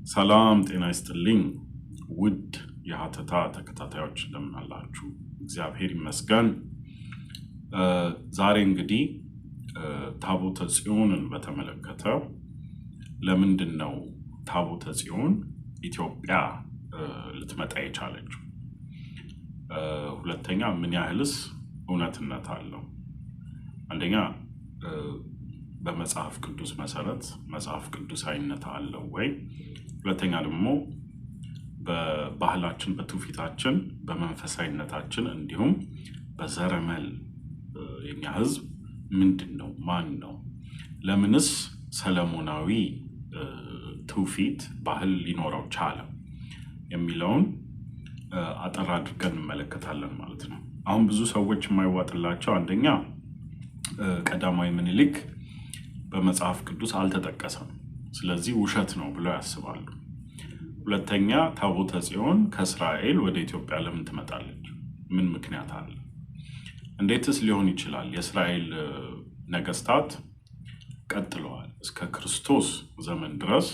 ሰላም ጤና ይስጥልኝ ውድ የሀተታ ተከታታዮች እንደምን አላችሁ? እግዚአብሔር ይመስገን። ዛሬ እንግዲህ ታቦተ ጽዮንን በተመለከተ ለምንድን ነው ታቦተ ጽዮን ኢትዮጵያ ልትመጣ የቻለችው? ሁለተኛ ምን ያህልስ እውነትነት አለው? አንደኛ በመጽሐፍ ቅዱስ መሰረት መጽሐፍ ቅዱሳዊነት አለው ወይ? ሁለተኛ ደግሞ በባህላችን በትውፊታችን በመንፈሳዊነታችን እንዲሁም በዘረመል የኛ ህዝብ ምንድን ነው? ማን ነው? ለምንስ ሰለሞናዊ ትውፊት ባህል ሊኖረው ቻለ የሚለውን አጠር አድርገን እንመለከታለን ማለት ነው። አሁን ብዙ ሰዎች የማይዋጥላቸው አንደኛ ቀዳማዊ ምኒልክ በመጽሐፍ ቅዱስ አልተጠቀሰም፣ ስለዚህ ውሸት ነው ብለው ያስባሉ። ሁለተኛ ታቦተ ጽዮን ከእስራኤል ወደ ኢትዮጵያ ለምን ትመጣለች? ምን ምክንያት አለ? እንዴትስ ሊሆን ይችላል? የእስራኤል ነገስታት ቀጥለዋል፣ እስከ ክርስቶስ ዘመን ድረስ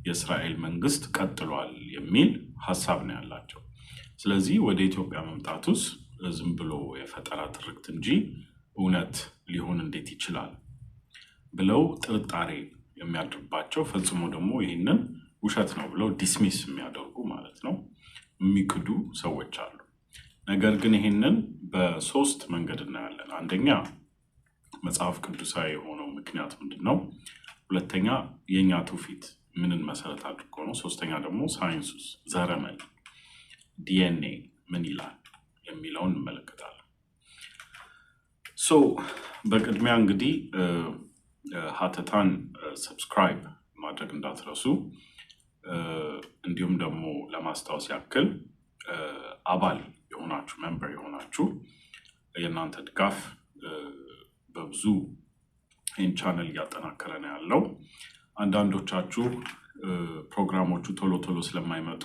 የእስራኤል መንግስት ቀጥሏል የሚል ሀሳብ ነው ያላቸው። ስለዚህ ወደ ኢትዮጵያ መምጣቱስ ዝም ብሎ የፈጠራ ትርክት እንጂ እውነት ሊሆን እንዴት ይችላል ብለው ጥርጣሬ የሚያድርባቸው፣ ፈጽሞ ደግሞ ይህንን ውሸት ነው ብለው ዲስሚስ የሚያደርጉ ማለት ነው የሚክዱ ሰዎች አሉ። ነገር ግን ይህንን በሶስት መንገድ እናያለን። አንደኛ መጽሐፍ ቅዱሳዊ የሆነው ምክንያት ምንድን ነው? ሁለተኛ የእኛ ትውፊት ምንን መሰረት አድርጎ ነው? ሶስተኛ ደግሞ ሳይንሱስ ዘረመል ዲኤንኤ ምን ይላል የሚለውን እንመለከታለን። በቅድሚያ እንግዲህ ሀተታን ሰብስክራይብ ማድረግ እንዳትረሱ፣ እንዲሁም ደግሞ ለማስታወስ ያክል አባል የሆናችሁ ሜምበር የሆናችሁ የእናንተ ድጋፍ በብዙ ይህን ቻነል እያጠናከረ ነው ያለው። አንዳንዶቻችሁ ፕሮግራሞቹ ቶሎ ቶሎ ስለማይመጡ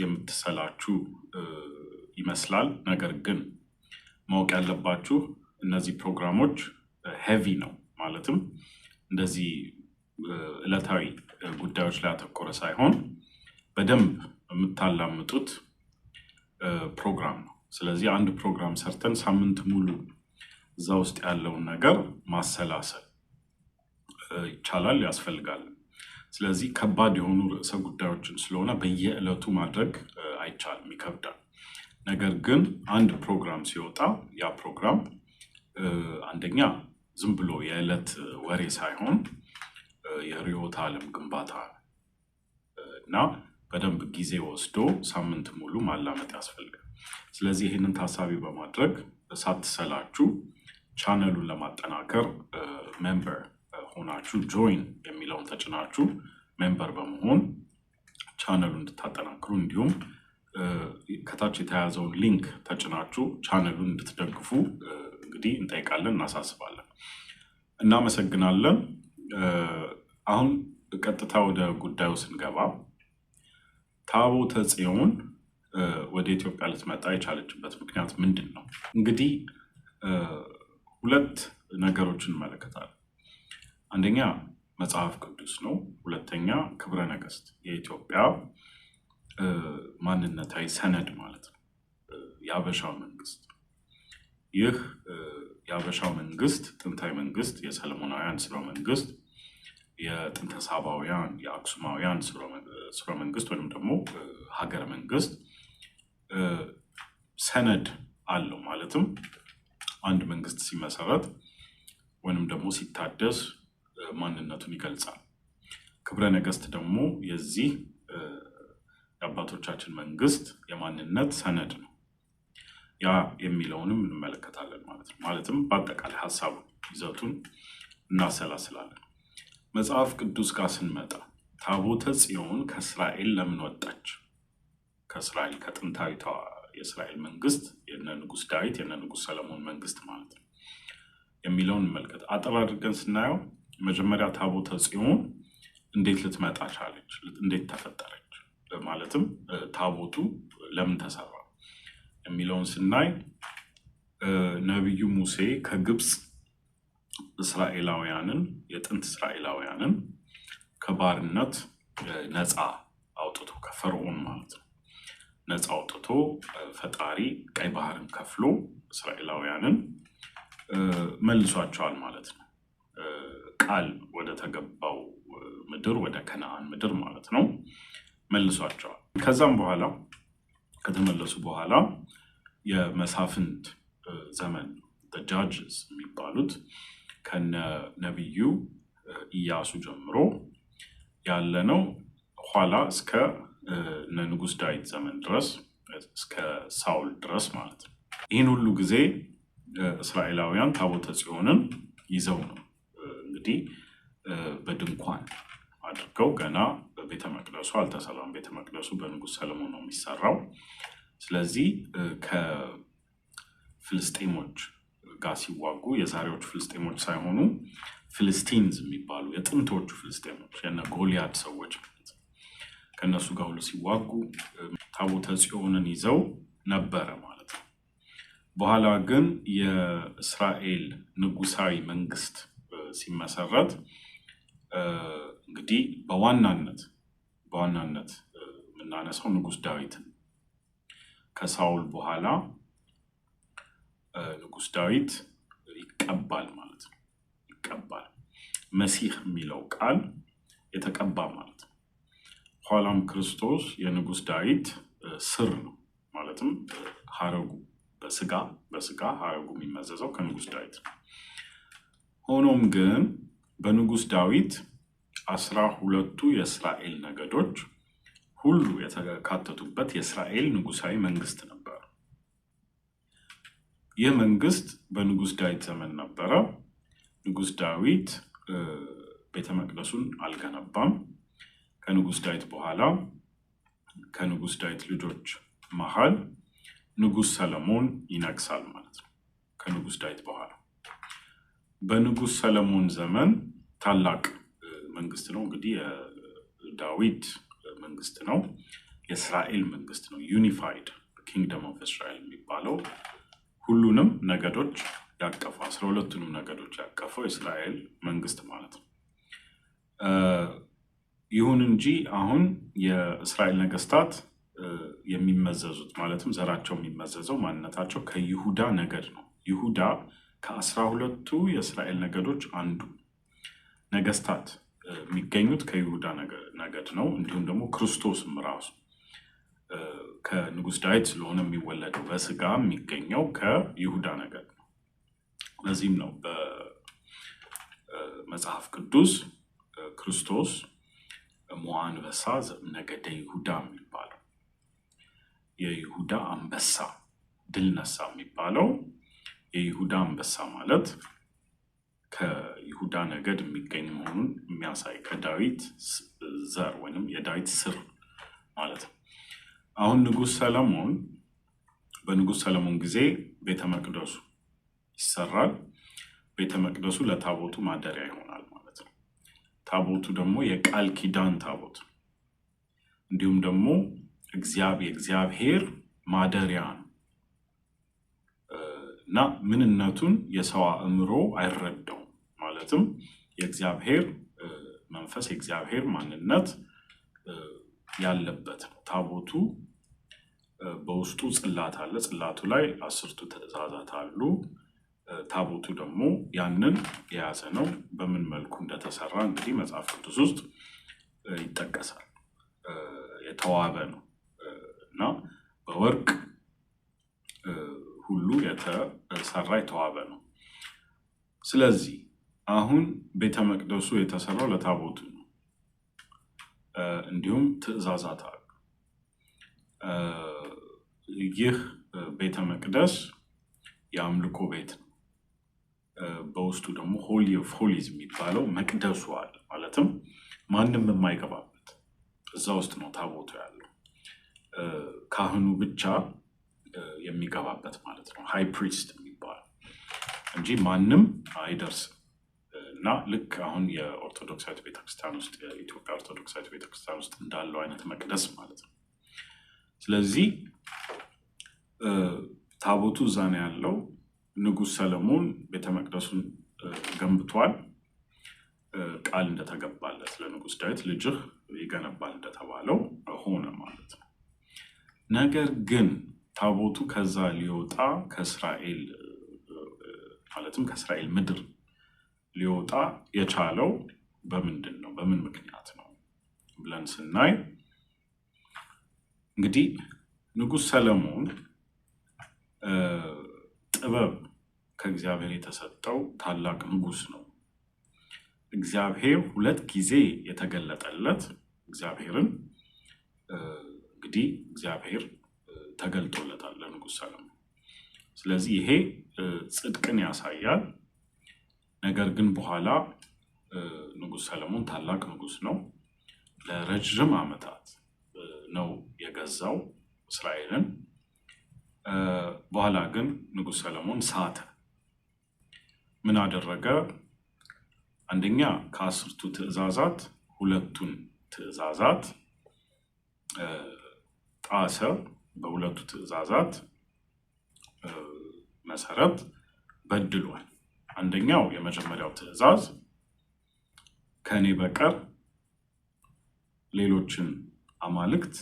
የምትሰላችሁ ይመስላል። ነገር ግን ማወቅ ያለባችሁ እነዚህ ፕሮግራሞች ሄቪ ነው፣ ማለትም እንደዚህ ዕለታዊ ጉዳዮች ላይ ያተኮረ ሳይሆን በደንብ የምታላምጡት ፕሮግራም ነው። ስለዚህ አንድ ፕሮግራም ሰርተን ሳምንት ሙሉ እዛ ውስጥ ያለውን ነገር ማሰላሰል ይቻላል፣ ያስፈልጋል። ስለዚህ ከባድ የሆኑ ርዕሰ ጉዳዮችን ስለሆነ በየዕለቱ ማድረግ አይቻልም፣ ይከብዳል። ነገር ግን አንድ ፕሮግራም ሲወጣ ያ ፕሮግራም አንደኛ ዝም ብሎ የዕለት ወሬ ሳይሆን የርዕዮተ ዓለም ግንባታ እና በደንብ ጊዜ ወስዶ ሳምንት ሙሉ ማላመጥ ያስፈልጋል። ስለዚህ ይህንን ታሳቢ በማድረግ ሳትሰላችሁ ቻነሉን ለማጠናከር ሜምበር ሆናችሁ ጆይን የሚለውን ተጭናችሁ ሜምበር በመሆን ቻነሉን እንድታጠናክሩ እንዲሁም ከታች የተያዘውን ሊንክ ተጭናችሁ ቻነሉን እንድትደግፉ እንግዲህ እንጠይቃለን፣ እናሳስባለን። እናመሰግናለን። አሁን ቀጥታ ወደ ጉዳዩ ስንገባ ታቦተ ጽዮን ወደ ኢትዮጵያ ልትመጣ የቻለችበት ምክንያት ምንድን ነው? እንግዲህ ሁለት ነገሮችን እንመለከታለን። አንደኛ መጽሐፍ ቅዱስ ነው። ሁለተኛ ክብረ ነገስት፣ የኢትዮጵያ ማንነታዊ ሰነድ ማለት ነው፣ የሀበሻው መንግስት። ይህ የሀበሻው መንግስት ጥንታዊ መንግስት፣ የሰለሞናውያን ስርወ መንግስት፣ የጥንተ ሳባውያን የአክሱማውያን ስርወ መንግስት ወይም ደግሞ ሀገረ መንግስት ሰነድ አለው። ማለትም አንድ መንግስት ሲመሰረት ወይም ደግሞ ሲታደስ ማንነቱን ይገልጻል። ክብረ ነገስት ደግሞ የዚህ የአባቶቻችን መንግስት የማንነት ሰነድ ነው። ያ የሚለውንም እንመለከታለን ማለት ነው። ማለትም በአጠቃላይ ሀሳቡ ይዘቱን እናሰላስላለን። መጽሐፍ ቅዱስ ጋር ስንመጣ ታቦተ ጽዮን ከእስራኤል ለምን ወጣች? ከእስራኤል ከጥንታዊቷ የእስራኤል መንግስት የነ ንጉስ ዳዊት የነ ንጉስ ሰለሞን መንግስት ማለት ነው የሚለውን እንመልከት። አጠር አድርገን ስናየው መጀመሪያ ታቦተ ጽዮን እንዴት ልትመጣ ቻለች? እንዴት ተፈጠረች? ማለትም ታቦቱ ለምን ተሰራ የሚለውን ስናይ ነቢዩ ሙሴ ከግብፅ እስራኤላውያንን የጥንት እስራኤላውያንን ከባርነት ነፃ አውጥቶ ከፈርዖን ማለት ነው ነፃ አውጥቶ ፈጣሪ ቀይ ባህርን ከፍሎ እስራኤላውያንን መልሷቸዋል ማለት ነው። ቃል ወደ ተገባው ምድር ወደ ከነዓን ምድር ማለት ነው መልሷቸዋል። ከዛም በኋላ ከተመለሱ በኋላ የመሳፍንት ዘመን ጃጅስ የሚባሉት ከነ ነቢዩ ኢያሱ ጀምሮ ያለ ነው። ኋላ እስከ ንጉስ ዳዊት ዘመን ድረስ እስከ ሳውል ድረስ ማለት ነው። ይህን ሁሉ ጊዜ እስራኤላውያን ታቦተ ጽዮንን ይዘው ነው እንግዲህ በድንኳን አድርገው ገና ቤተ መቅደሱ አልተሰራም። ቤተ መቅደሱ በንጉስ ሰለሞን ነው የሚሰራው። ስለዚህ ከፍልስጤሞች ጋር ሲዋጉ የዛሬዎቹ ፍልስጤሞች ሳይሆኑ ፍልስቲንዝ የሚባሉ የጥንቶቹ ፍልስጤሞች የነ ጎልያድ ሰዎች ከነሱ ጋር ሁሉ ሲዋጉ ታቦተ ጽዮንን ይዘው ነበረ ማለት ነው። በኋላ ግን የእስራኤል ንጉሳዊ መንግስት ሲመሰረት እንግዲህ በዋናነት የምናነሳው ንጉስ ዳዊትን ከሳውል በኋላ ንጉስ ዳዊት ይቀባል ማለት ነው። ይቀባል መሲህ የሚለው ቃል የተቀባ ማለት ነው። ኋላም ክርስቶስ የንጉስ ዳዊት ስር ነው ማለትም ሀረጉ በስጋ ሀረጉ የሚመዘዘው ከንጉስ ዳዊት ነው። ሆኖም ግን በንጉስ ዳዊት 12ቱ የእስራኤል ነገዶች ሁሉ የተካተቱበት የእስራኤል ንጉሳዊ መንግስት ነበር። ይህ መንግስት በንጉስ ዳዊት ዘመን ነበረ። ንጉስ ዳዊት ቤተ መቅደሱን አልገነባም። ከንጉስ ዳዊት በኋላ ከንጉስ ዳዊት ልጆች መሃል ንጉስ ሰለሞን ይነግሳል ማለት ነው። ከንጉስ ዳዊት በኋላ በንጉስ ሰለሞን ዘመን ታላቅ መንግስት ነው እንግዲህ የዳዊት መንግስት ነው፣ የእስራኤል መንግስት ነው። ዩኒፋይድ ኪንግደም ኦፍ እስራኤል የሚባለው ሁሉንም ነገዶች ያቀፈው 12ቱንም ነገዶች ያቀፈው የእስራኤል መንግስት ማለት ነው። ይሁን እንጂ አሁን የእስራኤል ነገስታት የሚመዘዙት ማለትም ዘራቸው የሚመዘዘው ማንነታቸው ከይሁዳ ነገድ ነው። ይሁዳ ከ12ቱ የእስራኤል ነገዶች አንዱ ነገስታት የሚገኙት ከይሁዳ ነገድ ነው። እንዲሁም ደግሞ ክርስቶስም ራሱ ከንጉስ ዳዊት ስለሆነ የሚወለደው በስጋ የሚገኘው ከይሁዳ ነገድ ነው። ለዚህም ነው በመጽሐፍ ቅዱስ ክርስቶስ ሞዐ አንበሳ ዘእምነገደ ይሁዳ የሚባለው የይሁዳ አንበሳ ድል ነሳ የሚባለው የይሁዳ አንበሳ ማለት ከይሁዳ ነገድ የሚገኝ መሆኑን የሚያሳይ ከዳዊት ዘር ወይም የዳዊት ስር ማለት ነው። አሁን በንጉስ ሰለሞን ጊዜ ቤተ መቅደሱ ይሰራል። ቤተ መቅደሱ ለታቦቱ ማደሪያ ይሆናል ማለት ነው። ታቦቱ ደግሞ የቃል ኪዳን ታቦት እንዲሁም ደግሞ የእግዚአብሔር ማደሪያ ነው እና ምንነቱን የሰው አእምሮ አይረዳውም። ማለትም የእግዚአብሔር መንፈስ የእግዚአብሔር ማንነት ያለበት ነው። ታቦቱ በውስጡ ጽላት አለ። ጽላቱ ላይ 10ቱ ትእዛዛት አሉ። ታቦቱ ደግሞ ያንን የያዘ ነው። በምን መልኩ እንደተሰራ እንግዲህ መጽሐፍ ቅዱስ ውስጥ ይጠቀሳል። የተዋበ ነው እና በወርቅ ሁሉ የተሰራ የተዋበ ነው። ስለዚህ አሁን ቤተ መቅደሱ የተሰራው ለታቦቱ ነው። እንዲሁም ትእዛዛት አሉ። ይህ ቤተ መቅደስ የአምልኮ ቤት ነው። በውስጡ ደግሞ ሆሊ ኦፍ ሆሊዝ የሚባለው መቅደሱ አለ። ማለትም ማንም የማይገባበት እዛ ውስጥ ነው ታቦቱ ያለው። ካህኑ ብቻ የሚገባበት ማለት ነው። ሃይ ፕሪስት የሚባለው እንጂ ማንም አይደርስም። እና ልክ አሁን የኦርቶዶክሳዊት ቤተክርስቲያን ውስጥ የኢትዮጵያ ኦርቶዶክሳዊት ቤተክርስቲያን ውስጥ እንዳለው አይነት መቅደስ ማለት ነው። ስለዚህ ታቦቱ እዛ ነው ያለው። ንጉስ ሰለሞን ቤተ መቅደሱን ገንብቷል። ቃል እንደተገባለት ለንጉስ ዳዊት ልጅህ ይገነባል እንደተባለው ሆነ ማለት ነው። ነገር ግን ታቦቱ ከዛ ሊወጣ ከእስራኤል ማለትም ከእስራኤል ምድር ሊወጣ የቻለው በምንድን ነው? በምን ምክንያት ነው ብለን ስናይ እንግዲህ ንጉሥ ሰለሞን ጥበብ ከእግዚአብሔር የተሰጠው ታላቅ ንጉሥ ነው። እግዚአብሔር 2 ጊዜ የተገለጠለት እግዚአብሔርን እንግዲህ እግዚአብሔር ተገልጦለታል ለንጉሥ ሰለሞን። ስለዚህ ይሄ ጽድቅን ያሳያል። ነገር ግን በኋላ ንጉሥ ሰለሞን ታላቅ ንጉሥ ነው። ለረጅም ዓመታት ነው የገዛው እስራኤልን። በኋላ ግን ንጉሥ ሰለሞን ሳተ። ምን አደረገ? አንደኛ ከ10ቱ ትእዛዛት 2ቱን ትእዛዛት ጣሰ። በ2ቱ ትእዛዛት መሰረት በድሏል። አንደኛው የመጀመሪያው ትእዛዝ ከኔ በቀር ሌሎችን አማልክት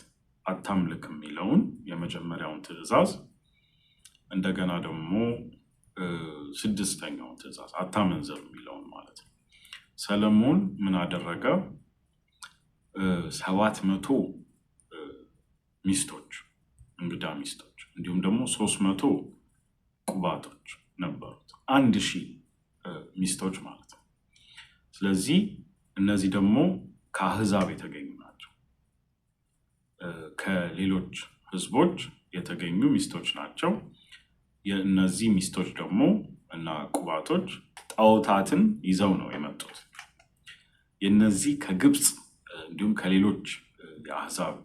አታምልክ የሚለውን የመጀመሪያውን ትእዛዝ፣ እንደገና ደግሞ 6ኛውን ትእዛዝ አታመንዝር የሚለውን ማለት ነው። ሰለሞን ምን አደረገ? 700 ሚስቶች፣ እንግዳ ሚስቶች እንዲሁም ደግሞ 300 ቁባቶች ነበሩት። 1000 ሚስቶች ማለት ነው። ስለዚህ እነዚህ ደግሞ ከአህዛብ የተገኙ ናቸው። ከሌሎች ህዝቦች የተገኙ ሚስቶች ናቸው። የእነዚህ ሚስቶች ደግሞ እና ቁባቶች ጣዖታትን ይዘው ነው የመጡት። የነዚህ ከግብፅ እንዲሁም ከሌሎች የአህዛብ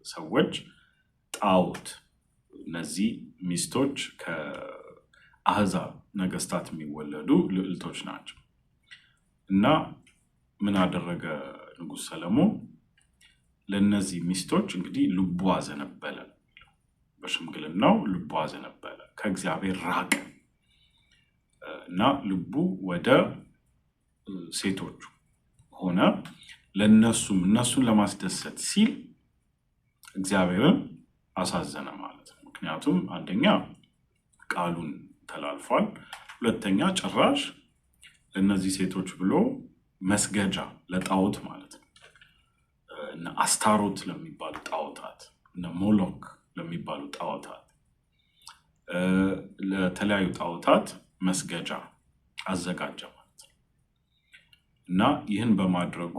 ሰዎች ጣዖት፣ እነዚህ ሚስቶች ከአህዛብ ነገስታት የሚወለዱ ልዕልቶች ናቸው። እና ምን አደረገ ንጉሥ ሰለሞን? ለእነዚህ ሚስቶች እንግዲህ ልቡ አዘነበለ። በሽምግልናው ልቡ አዘነበለ፣ ከእግዚአብሔር ራቀ እና ልቡ ወደ ሴቶቹ ሆነ። ለነሱም እነሱን ለማስደሰት ሲል እግዚአብሔርን አሳዘነ ማለት ነው። ምክንያቱም አንደኛ ቃሉን ተላልፏል፣ ሁለተኛ ጭራሽ ለእነዚህ ሴቶች ብሎ መስገጃ ለጣዖት ማለት ነው እና አስታሮት ለሚባሉ ጣዖታት እና ሞሎክ ለሚባሉ ጣዖታት፣ ለተለያዩ ጣዖታት መስገጃ አዘጋጀ ማለት ነው። እና ይህን በማድረጉ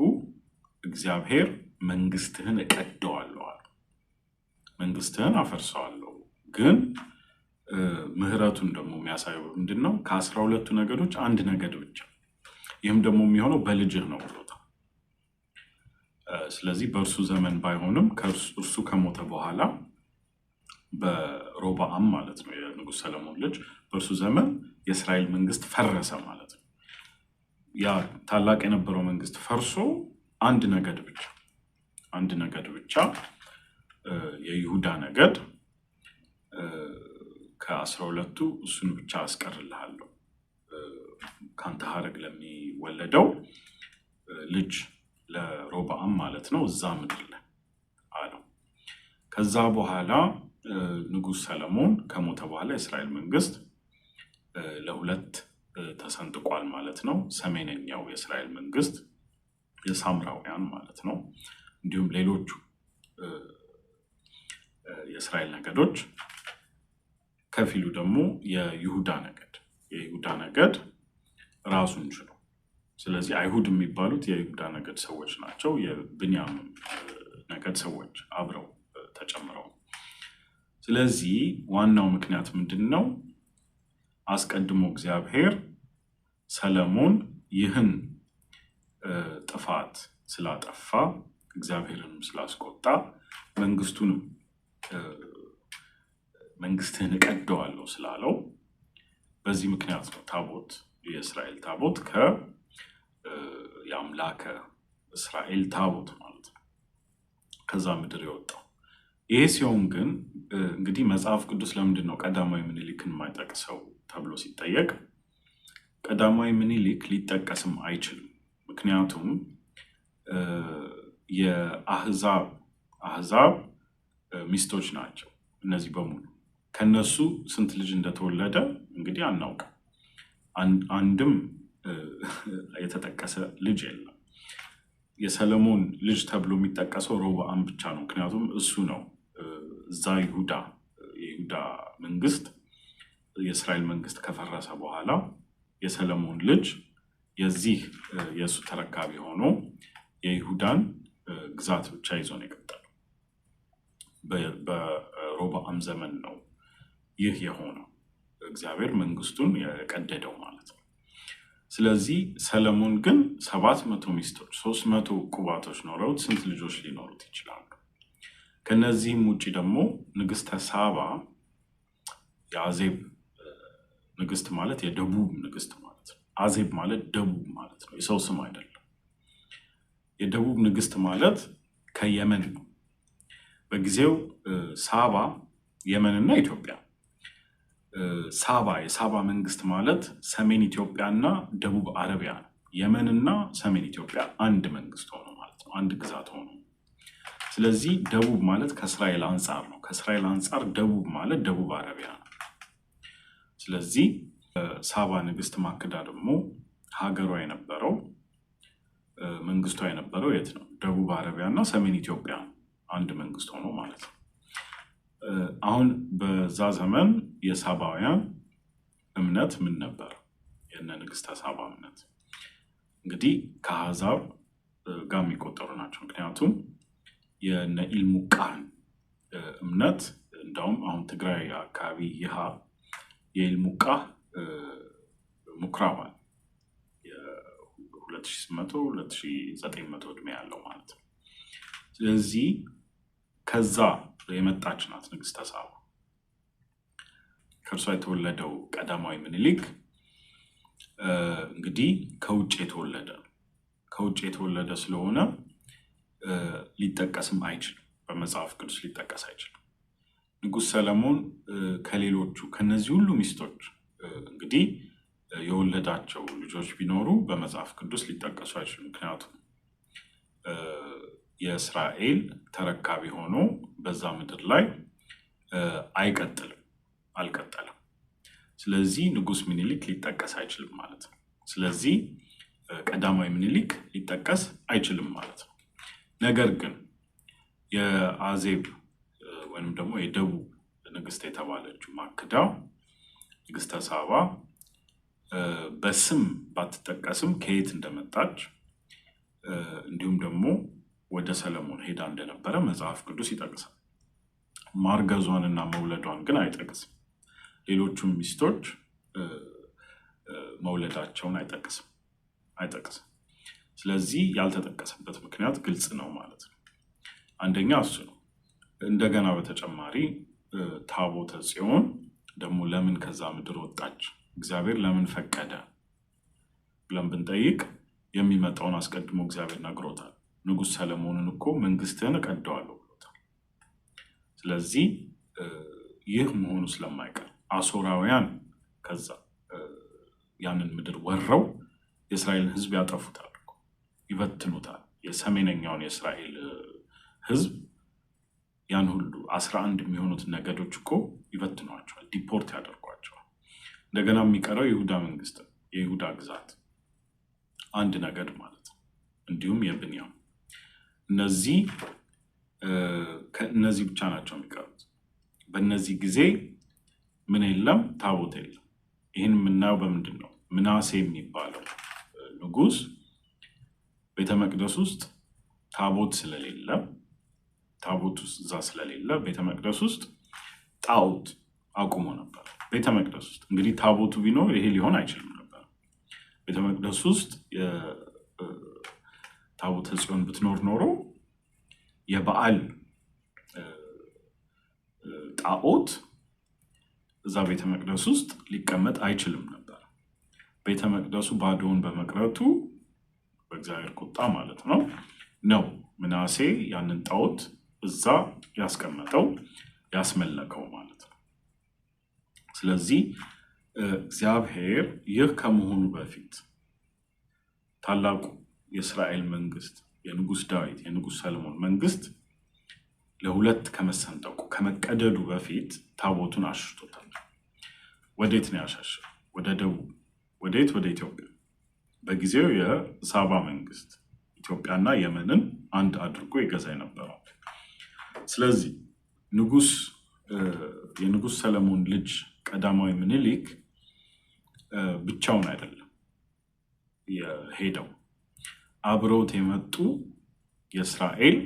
እግዚአብሔር መንግስትህን እቀደዋለሁ፣ መንግስትህን አፈርሰዋለሁ። ግን ምህረቱን ደግሞ የሚያሳየው ምንድን ነው? ከ12ቱ ነገዶች 1 ነገድ ብቻ፣ ይህም ደግሞ የሚሆነው በልጅህ ነው ብሎታል። ስለዚህ በእርሱ ዘመን ባይሆንም እርሱ ከሞተ በኋላ በሮብዓም ማለት ነው የንጉሥ ሰለሞን ልጅ፣ በእርሱ ዘመን የእስራኤል መንግስት ፈረሰ ማለት ነው። ያ ታላቅ የነበረው መንግስት ፈርሶ 1 ነገድ ብቻ የይሁዳ ነገድ ከ12ቱ እሱን ብቻ አስቀርልሃለሁ፣ ከአንተ ሐረግ ለሚወለደው ልጅ ለሮብዓም ማለት ነው እዛ ምድር ላይ አለው። ከዛ በኋላ ንጉሥ ሰለሞን ከሞተ በኋላ የእስራኤል መንግስት ለ2 ተሰንጥቋል ማለት ነው። ሰሜነኛው የእስራኤል መንግስት የሳምራውያን ማለት ነው፣ እንዲሁም ሌሎቹ የእስራኤል ነገዶች፣ ከፊሉ ደግሞ የይሁዳ ነገድ ራሱን ችሎ። ስለዚህ አይሁድ የሚባሉት የይሁዳ ነገድ ሰዎች ናቸው። የብንያም ነገድ ሰዎች አብረው ተጨምረው። ስለዚህ ዋናው ምክንያት ምንድን ነው? አስቀድሞ እግዚአብሔር ሰለሞን ይህን ጥፋት ስላጠፋ እግዚአብሔርንም ስላስቆጣ መንግስትህን እቀደዋለሁ ስላለው በዚህ ምክንያት ነው ታቦት፣ የእስራኤል ታቦት የአምላከ እስራኤል ታቦት ማለት ነው ከዛ ምድር የወጣው። ይሄ ሲሆን ግን እንግዲህ መጽሐፍ ቅዱስ ለምንድን ነው ቀዳማዊ ምኒልክን የማይጠቅሰው ተብሎ ሲጠየቅ ቀዳማዊ ምኒልክ ሊጠቀስም አይችልም። ምክንያቱም የአህዛብ ሚስቶች ናቸው እነዚህ በሙሉ። ከነሱ ስንት ልጅ እንደተወለደ እንግዲህ አናውቅም። አንድም የተጠቀሰ ልጅ የለም። የሰለሞን ልጅ ተብሎ የሚጠቀሰው ሮብዓም ብቻ ነው። ምክንያቱም እሱ ነው እዛ የይሁዳ መንግስት የእስራኤል መንግስት ከፈረሰ በኋላ የሰለሞን ልጅ የዚህ የእሱ ተረካቢ ሆኖ የይሁዳን ግዛት ብቻ ይዞ ነው የቀጠለው። በሮብዓም ዘመን ነው ይህ የሆነው፣ እግዚአብሔር መንግስቱን የቀደደው ማለት ነው። ስለዚህ ሰለሞን ግን 700 ሚስቶች 300 ቁባቶች ኖረውት ስንት ልጆች ሊኖሩት ይችላሉ? ከነዚህም ውጭ ደግሞ ንግስተ ሳባ የአዜብ ንግስት ማለት የደቡብ ንግስት ማለት ነው። አዜብ ማለት ደቡብ ማለት ነው፣ የሰው ስም አይደለም። የደቡብ ንግስት ማለት ከየመን ነው። በጊዜው ሳባ የመንና ኢትዮጵያ፣ የሳባ መንግስት ማለት ሰሜን ኢትዮጵያና ደቡብ አረቢያ ነው። የመንና ሰሜን ኢትዮጵያ አንድ መንግስት ሆኖ ማለት ነው፣ አንድ ግዛት ሆኖ። ስለዚህ ደቡብ ማለት ከእስራኤል አንጻር ነው። ከእስራኤል አንጻር ደቡብ ማለት ደቡብ አረቢያ ነው። ስለዚህ ሳባ ንግስት ማክዳ ደግሞ ሀገሯ የነበረው መንግስቷ የነበረው የት ነው? ደቡብ አረቢያ እና ሰሜን ኢትዮጵያ አንድ መንግስት ሆኖ ማለት ነው። አሁን በዛ ዘመን የሳባውያን እምነት ምን ነበር? የነ ንግስተ ሳባ እምነት እንግዲህ ከአሕዛብ ጋር የሚቆጠሩ ናቸው። ምክንያቱም የነ ኢልሙቃን እምነት እንዳውም አሁን ትግራይ አካባቢ ይሃ የኢልሙቃ ምኩራብ የ2800-2900 ዕድሜ ያለው ማለት ነው። ስለዚህ ከዛ የመጣች ናት ንግስተ ሳባ። ከእርሷ የተወለደው ቀዳማዊ ምኒልክ እንግዲህ ከውጭ የተወለደ ነው። ከውጭ የተወለደ ስለሆነ ሊጠቀስም አይችልም፣ በመጽሐፍ ቅዱስ ሊጠቀስ አይችልም። ንጉሥ ሰለሞን ከሌሎቹ ከነዚህ ሁሉ ሚስቶች እንግዲህ የወለዳቸው ልጆች ቢኖሩ በመጽሐፍ ቅዱስ ሊጠቀሱ አይችሉም። ምክንያቱም የእስራኤል ተረካቢ ሆኖ በዛ ምድር ላይ አልቀጠለም። ስለዚህ ንጉሥ ምኒልክ ሊጠቀስ አይችልም ማለት ነው። ስለዚህ ቀዳማዊ ምኒልክ ሊጠቀስ አይችልም ማለት ነው። ነገር ግን የአዜብ ወይም ደግሞ የደቡብ ንግስት የተባለችው ማክዳ ንግስተ ሳባ በስም ባትጠቀስም ከየት እንደመጣች እንዲሁም ደግሞ ወደ ሰለሞን ሄዳ እንደነበረ መጽሐፍ ቅዱስ ይጠቅሳል። ማርገዟንና መውለዷን ግን አይጠቅስም። ሌሎቹም ሚስቶች መውለዳቸውን አይጠቅስም። ስለዚህ ያልተጠቀሰበት ምክንያት ግልጽ ነው ማለት ነው። አንደኛ እሱ ነው። እንደገና በተጨማሪ ታቦተ ጽዮን ደግሞ ለምን ከዛ ምድር ወጣች፣ እግዚአብሔር ለምን ፈቀደ ብለን ብንጠይቅ የሚመጣውን አስቀድሞ እግዚአብሔር ነግሮታል። ንጉሥ ሰለሞንን እኮ መንግስትህን እቀደዋለሁ ብሎታል። ስለዚህ ይህ መሆኑ ስለማይቀር አሦራውያን ከዛ ያንን ምድር ወረው የእስራኤልን ሕዝብ ያጠፉታል፣ ይበትኑታል። የሰሜነኛውን የእስራኤል ሕዝብ ያን ሁሉ 11 የሚሆኑት ነገዶች እኮ ይበትኗቸዋል፣ ዲፖርት ያደርጓቸዋል። እንደገና የሚቀረው የይሁዳ መንግስት፣ የይሁዳ ግዛት አንድ ነገድ ማለት ነው። እንዲሁም የብንያም እነዚህ ብቻ ናቸው የሚቀሩት። በእነዚህ ጊዜ ምን የለም? ታቦት የለም። ይህን የምናየው በምንድን ነው? ምናሴ የሚባለው ንጉስ ቤተ መቅደስ ውስጥ ታቦት ስለሌለ እዛ ስለሌለ ቤተ መቅደስ ውስጥ ጣዖት አቁሞ ነበር። ቤተ መቅደስ ውስጥ እንግዲህ ታቦቱ ቢኖር ይሄ ሊሆን አይችልም ነበር። ቤተ መቅደስ ውስጥ ታቦተ ጽዮን ብትኖር ኖሮ የበዓል ጣዖት እዛ ቤተ መቅደስ ውስጥ ሊቀመጥ አይችልም ነበር። ቤተ መቅደሱ ባዶውን በመቅረቱ በእግዚአብሔር ቁጣ ማለት ነው ምናሴ ያንን ጣዖት እዛ ያስቀመጠው ያስመለከው ማለት ነው። ስለዚህ እግዚአብሔር ይህ ከመሆኑ በፊት ታላቁ የእስራኤል መንግስት የንጉስ ዳዊት የንጉስ ሰለሞን መንግስት ለሁለት ከመሰንጠቁ ከመቀደዱ በፊት ታቦቱን አሽሽቶታል። ወዴት ነው ያሻሸው? ወደ ደቡብ። ወዴት? ወደ ኢትዮጵያ። በጊዜው የሳባ መንግስት ኢትዮጵያና የመንን አንድ አድርጎ ይገዛ የነበረው። ስለዚህ የንጉስ ሰለሞን ልጅ ቀዳማዊ ምኒልክ ብቻውን አይደለም የሄደው። አብረውት የመጡ የእስራኤል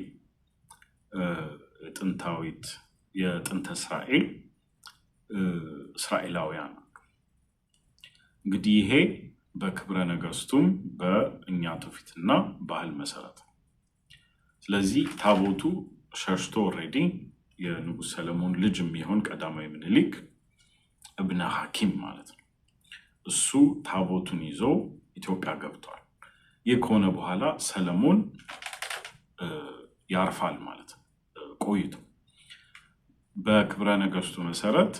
ጥንታዊት የጥንተ እስራኤል እስራኤላውያን እንግዲህ ይሄ በክብረ ነገስቱም በእኛ ትውፊትና ባህል መሰረት። ስለዚህ ታቦቱ ሸሽቶ ኦልሬዲ የንጉስ ሰለሞን ልጅ የሚሆን ቀዳማዊ ምኒልክ እብነ ሐኪም ማለት ነው። እሱ ታቦቱን ይዞ ኢትዮጵያ ገብቷል። ይህ ከሆነ በኋላ ሰለሞን ያርፋል ማለት ነው። ቆይቶ በክብረ ነገስቱ መሰረት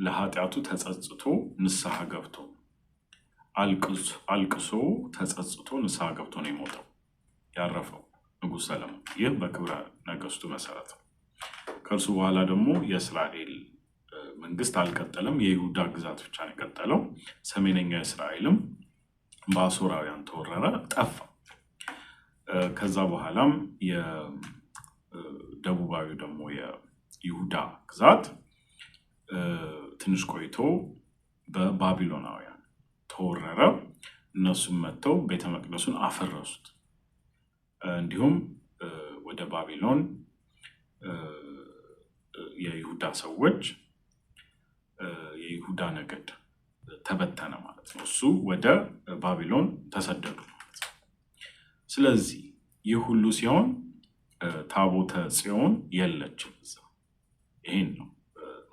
ለኃጢአቱ ተጸጽቶ ንስሐ ገብቶ አልቅሶ ተጸጽቶ ንስሐ ገብቶ ነው የሞተው ያረፈው ንጉስ ሰለሞን። ይህ በክብረ ነገስቱ መሰረት። ከእርሱ በኋላ ደግሞ የእስራኤል መንግስት አልቀጠለም። የይሁዳ ግዛት ብቻ ነው የቀጠለው። ሰሜነኛ እስራኤልም በአሦራውያን ተወረረ፣ ጠፋ። ከዛ በኋላም የደቡባዊ ደግሞ የይሁዳ ግዛት ትንሽ ቆይቶ በባቢሎናውያን ተወረረ። እነሱም መጥተው ቤተ መቅደሱን አፈረሱት። እንዲሁም ወደ ባቢሎን የይሁዳ ሰዎች የይሁዳ ነገድ ተበተነ ማለት ነው። እሱ ወደ ባቢሎን ተሰደዱ ማለት ነው። ስለዚህ ይህ ሁሉ ሲሆን ታቦተ ጽዮን የለችም እዛ። ይህን ነው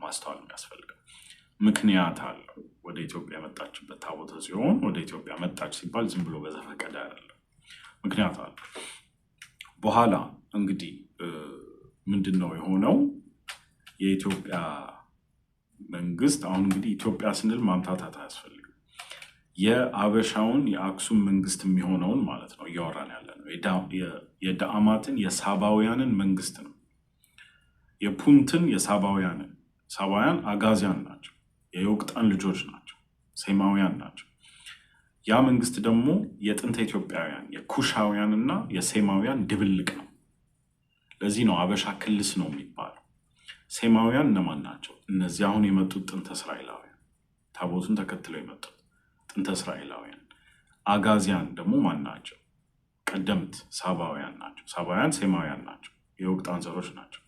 ማስተዋል የሚያስፈልገው። ምክንያት አለው። ወደ ኢትዮጵያ የመጣችበት ታቦተ ጽዮን ወደ ኢትዮጵያ መጣች ሲባል ዝም ብሎ በዘፈቀደ አይደለም፣ ምክንያት አለው። በኋላ እንግዲህ ምንድን ነው የሆነው? የኢትዮጵያ መንግስት አሁን እንግዲህ ኢትዮጵያ ስንል ማምታታት አያስፈልግም። የአበሻውን የአክሱም መንግስት የሚሆነውን ማለት ነው እያወራን ያለ ነው። የዳአማትን የሳባውያንን መንግስት ነው። የፑንትን የሳባውያንን። ሳባውያን አጋዚያን ናቸው፣ የዮቅጣን ልጆች ናቸው፣ ሴማውያን ናቸው። ያ መንግስት ደግሞ የጥንተ ኢትዮጵያውያን የኩሻውያን እና የሴማውያን ድብልቅ ነው። ለዚህ ነው አበሻ ክልስ ነው የሚባለው። ሴማውያን እነማን ናቸው? እነዚህ አሁን የመጡት ጥንተ እስራኤላውያን፣ ታቦቱን ተከትለው የመጡት ጥንተ እስራኤላውያን። አጋዚያን ደግሞ ማን ናቸው? ቀደምት ሳባውያን ናቸው። ሳባውያን ሴማውያን ናቸው፣ የዮቅጣን ዘሮች ናቸው።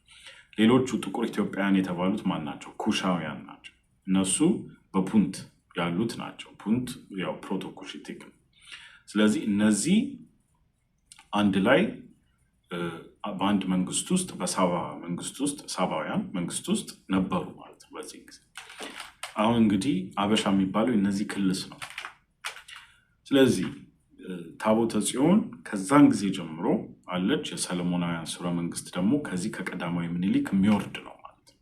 ሌሎቹ ጥቁር ኢትዮጵያውያን የተባሉት ማን ናቸው? ኩሻውያን ናቸው። እነሱ በፑንት ያሉት ናቸው። ፑንት ያው ፕሮቶኩሽቲክ ነው። ስለዚህ እነዚህ አንድ ላይ በአንድ መንግስት ውስጥ በሳባ መንግስት ውስጥ ሳባውያን መንግስት ውስጥ ነበሩ ማለት ነው በዚህ ጊዜ። አሁን እንግዲህ አበሻ የሚባለው እነዚህ ክልስ ነው። ስለዚህ ታቦተ ጽዮን ከዛን ጊዜ ጀምሮ አለች። የሰለሞናውያን ሥርወ መንግስት ደግሞ ከዚህ ከቀዳማዊ ምኒልክ የሚወርድ ነው ማለት ነው።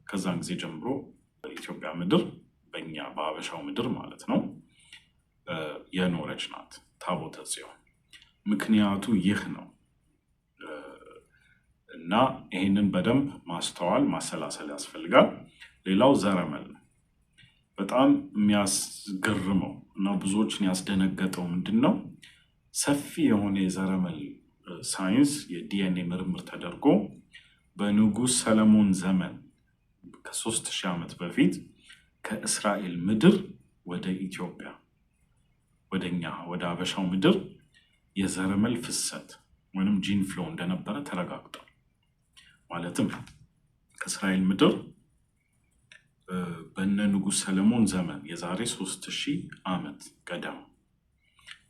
ከዛን ጊዜ ጀምሮ በኢትዮጵያ ምድር በእኛ በአበሻው ምድር ማለት ነው የኖረች ናት ታቦተ ጽዮን። ምክንያቱ ይህ ነው እና ይህንን በደንብ ማስተዋል ማሰላሰል ያስፈልጋል። ሌላው ዘረመል ነው። በጣም የሚያስገርመው እና ብዙዎችን ያስደነገጠው ምንድን ነው? ሰፊ የሆነ የዘረመል ሳይንስ የዲኤንኤ ምርምር ተደርጎ በንጉስ ሰለሞን ዘመን ከ3000 ዓመት በፊት ከእስራኤል ምድር ወደ ኢትዮጵያ ወደኛ ወደ አበሻው ምድር የዘረመል ፍሰት ወይም ጂን ፍሎ እንደነበረ ተረጋግጧል። ማለትም ከእስራኤል ምድር በነ ንጉስ ሰለሞን ዘመን የዛሬ 3000 ዓመት ገደማ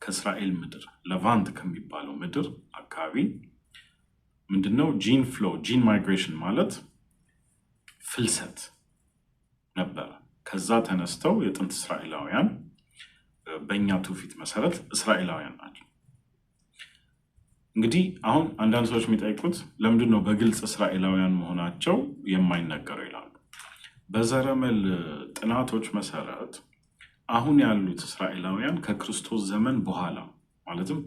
ከእስራኤል ምድር ለቫንት ከሚባለው ምድር አካባቢ ምንድነው ጂን ፍሎ ጂን ማይግሬሽን ማለት ፍልሰት ነበረ። ከዛ ተነስተው የጥንት እስራኤላውያን በእኛ ትውፊት መሰረት እስራኤላውያን ናቸው። እንግዲህ አሁን አንዳንድ ሰዎች የሚጠይቁት ለምንድን ነው በግልጽ እስራኤላውያን መሆናቸው የማይነገረው ይላሉ። በዘረመል ጥናቶች መሰረት አሁን ያሉት እስራኤላውያን ከክርስቶስ ዘመን በኋላ ማለትም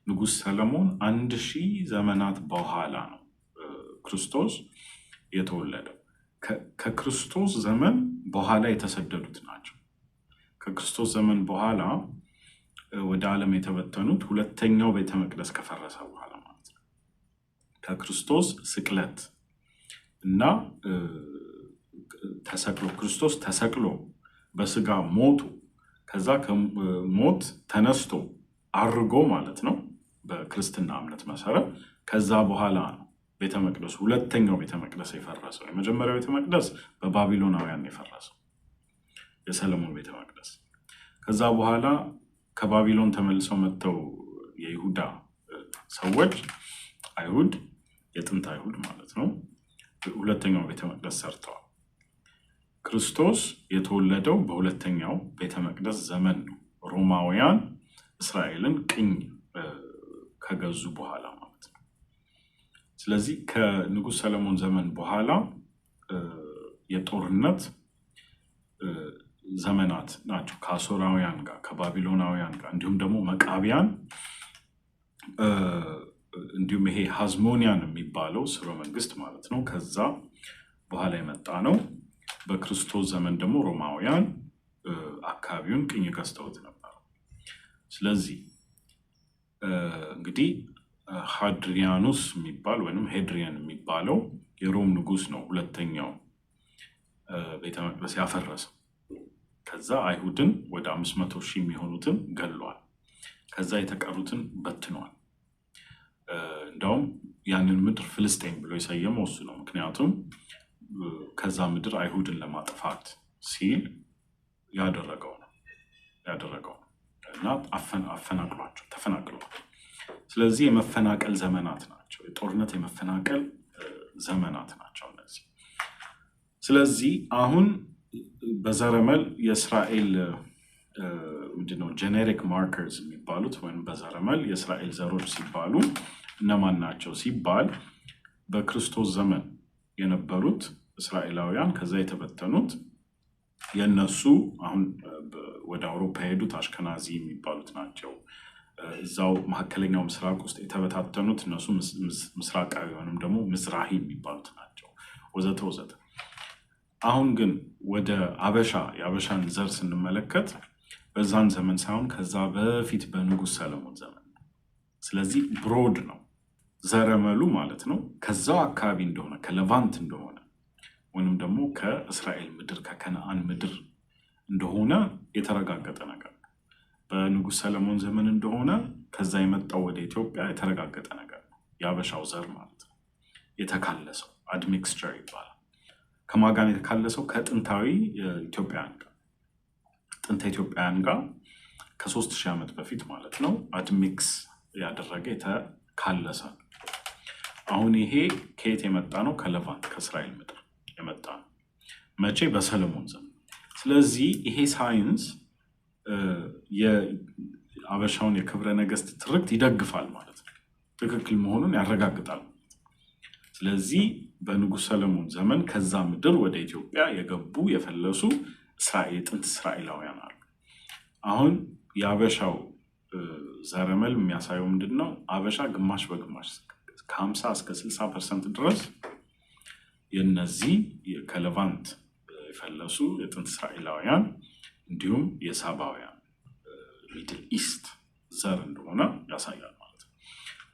ንጉሥ ሰለሞን 1000 ዘመናት በኋላ ነው ክርስቶስ የተወለደው። ከክርስቶስ ዘመን በኋላ የተሰደዱት ናቸው። ከክርስቶስ ዘመን በኋላ ወደ ዓለም የተበተኑት ሁለተኛው ቤተ መቅደስ ከፈረሰ በኋላ ማለት ነው። ከክርስቶስ ስቅለት እና ክርስቶስ ተሰቅሎ በስጋ ሞቱ፣ ከዛ ከሞት ተነስቶ አርጎ ማለት ነው በክርስትና እምነት መሰረት። ከዛ በኋላ ነው ቤተ መቅደሱ ሁለተኛው ቤተ መቅደስ የፈረሰው። የመጀመሪያው ቤተ መቅደስ በባቢሎናውያን የፈረሰው የሰለሞን ቤተ መቅደስ። ከዛ በኋላ ከባቢሎን ተመልሰው መጥተው የይሁዳ ሰዎች አይሁድ፣ የጥንት አይሁድ ማለት ነው ሁለተኛው ቤተ መቅደስ ሰርተዋል። ክርስቶስ የተወለደው በሁለተኛው ቤተ መቅደስ ዘመን ነው። ሮማውያን እስራኤልን ቅኝ ከገዙ በኋላ ማለት ነው። ስለዚህ ከንጉሥ ሰለሞን ዘመን በኋላ የጦርነት ዘመናት ናቸው ከአሦራውያን ጋር ከባቢሎናውያን ጋር፣ እንዲሁም ደግሞ መቃቢያን፣ እንዲሁም ይሄ ሐዝሞኒያን የሚባለው ስርወ መንግስት ማለት ነው ከዛ በኋላ የመጣ ነው። በክርስቶስ ዘመን ደግሞ ሮማውያን አካባቢውን ቅኝ ገዝተውት ነበር። ስለዚህ እንግዲህ ሃድሪያኑስ የሚባል ወይም ሄድሪያን የሚባለው የሮም ንጉስ ነው ሁለተኛው ቤተ መቅደስ ያፈረሰው። ከዛ አይሁድን ወደ 500,000 የሚሆኑትን ገሏል። ከዛ የተቀሩትን በትኗል። እንደውም ያንን ምድር ፍልስጤም ብሎ የሰየመው እሱ ነው። ምክንያቱም ከዛ ምድር አይሁድን ለማጥፋት ሲል ያደረገው ነው እና አፈናቅሏቸው ተፈናቅለዋል። ስለዚህ የመፈናቀል ዘመናት ናቸው፣ የጦርነት የመፈናቀል ዘመናት ናቸው እነዚህ። ስለዚህ አሁን በዘረመል የእስራኤል ምንድነው ጄኔሪክ ማርከርስ የሚባሉት ወይም በዘረመል የእስራኤል ዘሮች ሲባሉ እነማን ናቸው ሲባል በክርስቶስ ዘመን የነበሩት እስራኤላውያን ከዛ የተበተኑት የነሱ አሁን ወደ አውሮፓ የሄዱት አሽከናዚ የሚባሉት ናቸው። እዛው መካከለኛው ምስራቅ ውስጥ የተበታተኑት እነሱ ምስራቃዊ ወይም ደግሞ ምዝራሂ የሚባሉት ናቸው ወዘተ ወዘተ። አሁን ግን ወደ የአበሻን ዘር ስንመለከት በዛን ዘመን ሳይሆን ከዛ በፊት በንጉሥ ሰለሞን ዘመን ነው። ስለዚህ ብሮድ ነው ዘረመሉ ማለት ነው። ከዛው አካባቢ እንደሆነ ከሌቫንት እንደሆነ ወይም ደግሞ ከእስራኤል ምድር ከከነአን ምድር እንደሆነ የተረጋገጠ ነገር ነው። በንጉሥ ሰለሞን ዘመን እንደሆነ ከዛ የመጣው ወደ ኢትዮጵያ የተረጋገጠ ነገር ነው። የአበሻው ዘር ማለት ነው የተካለሰው አድሚክስቸር ይባላል። ከማጋን የተካለሰው ከጥንታዊ ኢትዮጵያውያን ጋር ጥንታ ኢትዮጵያውያን ጋር ከ3000 ዓመት በፊት ማለት ነው አድሚክስ ያደረገ የተካለሰ ነው። አሁን ይሄ ከየት የመጣ ነው? ከሌቫንት ከእስራኤል ምድር የመጣ ነው። መቼ? በሰለሞን ዘመን። ስለዚህ ይሄ ሳይንስ የአበሻውን የክብረ ነገስት ትርክት ይደግፋል ማለት ነው፣ ትክክል መሆኑን ያረጋግጣል። ስለዚህ በንጉሥ ሰለሞን ዘመን ከዛ ምድር ወደ ኢትዮጵያ የገቡ የፈለሱ የጥንት እስራኤላውያን አሉ። አሁን የአበሻው ዘረመል የሚያሳየው ምንድን ነው? አበሻ ግማሽ በግማሽ ከ50 እስከ 60% ድረስ የነዚህ ከሌቫንት የፈለሱ የጥንት እስራኤላውያን እንዲሁም የሳባውያን ሚድል ኢስት ዘር እንደሆነ ያሳያል ማለት ነው።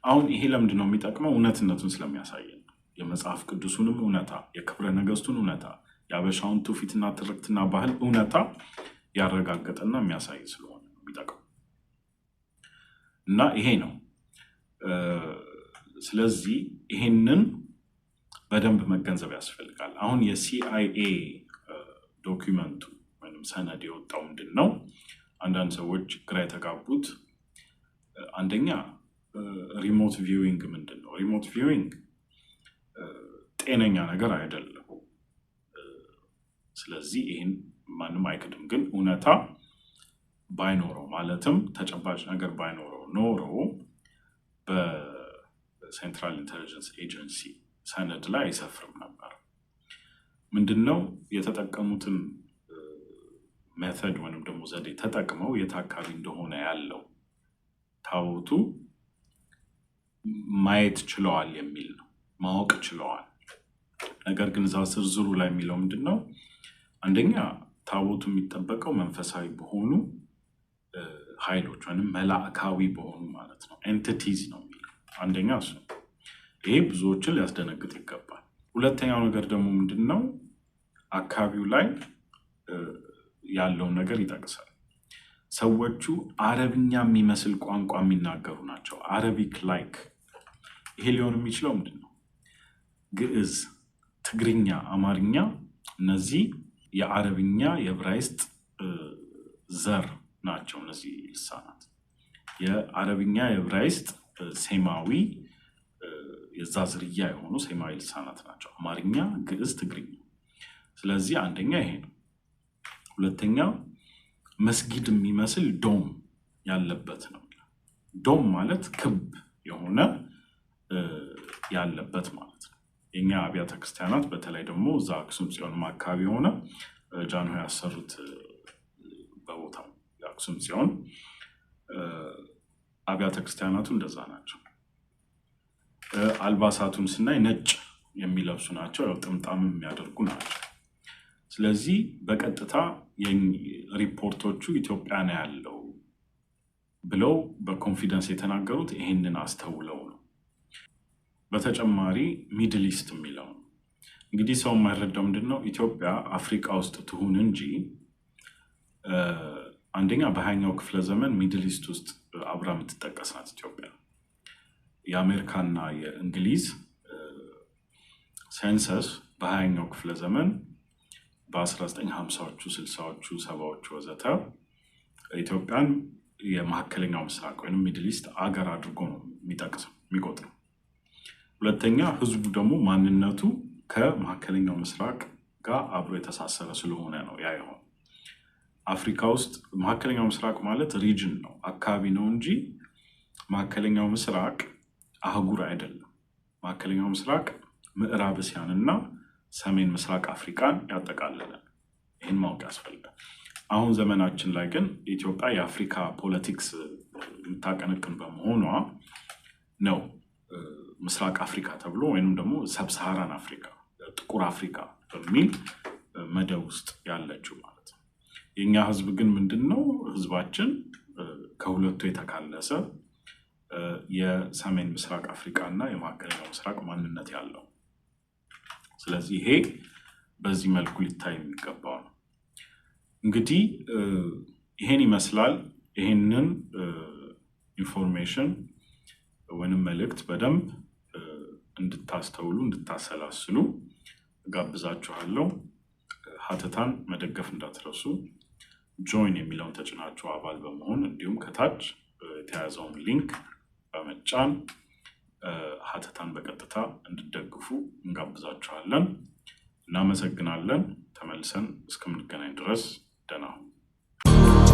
አሁን ይሄ ለምንድን ነው የሚጠቅመው? እውነትነቱን ስለሚያሳየን የመጽሐፍ ቅዱሱንም እውነታ የክብረ ነገስቱን እውነታ የአበሻውን ትውፊትና ትርክትና ባህል እውነታ ያረጋገጠና የሚያሳይ ስለሆነ ነው የሚጠቅመው እና ይሄ ነው። ስለዚህ ይሄንን በደንብ መገንዘብ ያስፈልጋል። አሁን የሲአይኤ ዶኪመንቱ ወይም ሰነድ የወጣው ምንድን ነው? አንዳንድ ሰዎች ግራ የተጋቡት አንደኛ ሪሞት ቪዊንግ ምንድን ነው? ሪሞት ቪዊንግ ጤነኛ ነገር አይደለም። ስለዚህ ይህን ማንም አይክድም። ግን እውነታ ባይኖረው ማለትም ተጨባጭ ነገር ባይኖረው ኖሮ በሴንትራል ኢንተሊጀንስ ኤጀንሲ ሰነድ ላይ አይሰፍርም ነበር። ምንድነው የተጠቀሙትን ሜተድ ወይም ደግሞ ዘዴ ተጠቅመው የት አካባቢ እንደሆነ ያለው ታቦቱ ማየት ችለዋል የሚል ነው፣ ማወቅ ችለዋል። ነገር ግን እዛ ዝርዝሩ ላይ የሚለው ምንድን ነው? አንደኛ ታቦቱ የሚጠበቀው መንፈሳዊ በሆኑ ኃይሎች ወይም መላእካዊ በሆኑ ማለት ነው ኤንቲቲዝ ነው የሚለው። አንደኛ እሱ ይሄ ብዙዎችን ሊያስደነግጥ ይገባል። ሁለተኛው ነገር ደግሞ ምንድን ነው? አካባቢው ላይ ያለውን ነገር ይጠቅሳል። ሰዎቹ አረብኛ የሚመስል ቋንቋ የሚናገሩ ናቸው። አረቢክ ላይክ። ይሄ ሊሆን የሚችለው ምንድን ነው? ግዕዝ፣ ትግርኛ፣ አማርኛ እነዚህ የአረብኛ የዕብራይስጥ ዘር ናቸው። እነዚህ ልሳናት የአረብኛ የዕብራይስጥ ሴማዊ የዛ ዝርያ የሆኑ ሴማዊ ልሳናት ናቸው። አማርኛ፣ ግዕዝ፣ ትግርኛ። ስለዚህ አንደኛ ይሄ ነው። ሁለተኛ መስጊድ የሚመስል ዶም ያለበት ነው። ዶም ማለት ክብ የሆነ ያለበት ማለት ነው። የኛ አብያተ ክርስቲያናት በተለይ ደግሞ እዛ አክሱም ጽዮን አካባቢ የሆነ ጃንሆይ ያሰሩት በቦታው የአክሱም ጽዮን አብያተ ክርስቲያናቱ እንደዛ ናቸው። አልባሳቱን ስናይ ነጭ የሚለብሱ ናቸው። ያው ጥምጣም የሚያደርጉ ናቸው። ስለዚህ በቀጥታ ሪፖርቶቹ ኢትዮጵያ ነው ያለው ብለው በኮንፊደንስ የተናገሩት ይሄንን አስተውለው ነው። በተጨማሪ ሚድል ኢስት የሚለው ነው። እንግዲህ ሰው የማይረዳው ምንድን ነው? ኢትዮጵያ አፍሪካ ውስጥ ትሁን እንጂ አንደኛ በ20ኛው ክፍለ ዘመን ሚድል ኢስት ውስጥ አብራ የምትጠቀስ ናት ኢትዮጵያ። የአሜሪካና የእንግሊዝ ሴንሰስ በ20ኛው ክፍለ ዘመን በ1950ዎቹ፣ 60ዎቹ፣ 70ዎቹ ወዘተ ኢትዮጵያን የመካከለኛው ምስራቅ ወይም ሚድል ኢስት አገር አድርጎ ነው የሚጠቅሰው የሚቆጥረው። ሁለተኛ ህዝቡ ደግሞ ማንነቱ ከመካከለኛው ምስራቅ ጋር አብሮ የተሳሰረ ስለሆነ ነው ያ ይሆን። አፍሪካ ውስጥ መካከለኛው ምስራቅ ማለት ሪጅን ነው፣ አካባቢ ነው እንጂ መካከለኛው ምስራቅ አህጉር አይደለም። መካከለኛው ምስራቅ ምዕራብ እስያን እና ሰሜን ምስራቅ አፍሪካን ያጠቃልላል። ይህን ማወቅ ያስፈልጋል። አሁን ዘመናችን ላይ ግን ኢትዮጵያ የአፍሪካ ፖለቲክስ የምታቀነቅን በመሆኗ ነው ምስራቅ አፍሪካ ተብሎ ወይንም ደግሞ ሰብሳሃራን አፍሪካ፣ ጥቁር አፍሪካ በሚል መደብ ውስጥ ያለችው ማለት ነው። የኛ ህዝብ ግን ምንድነው? ህዝባችን ከሁለቱ የተካለሰ የሰሜን ምስራቅ አፍሪካ እና የመካከለኛው ምስራቅ ማንነት ያለው። ስለዚህ ይሄ በዚህ መልኩ ሊታይ የሚገባው ነው። እንግዲህ ይሄን ይመስላል። ይሄንን ኢንፎርሜሽን ወይንም መልእክት በደንብ እንድታስተውሉ እንድታሰላስሉ ጋብዛችኋለሁ። ሀተታን መደገፍ እንዳትረሱ። ጆይን የሚለውን ተጭናችሁ አባል በመሆን እንዲሁም ከታች የተያዘውን ሊንክ በመጫን ሀተታን በቀጥታ እንድትደግፉ እንጋብዛችኋለን። እናመሰግናለን። ተመልሰን እስከምንገናኝ ድረስ ደህና ሁኑ።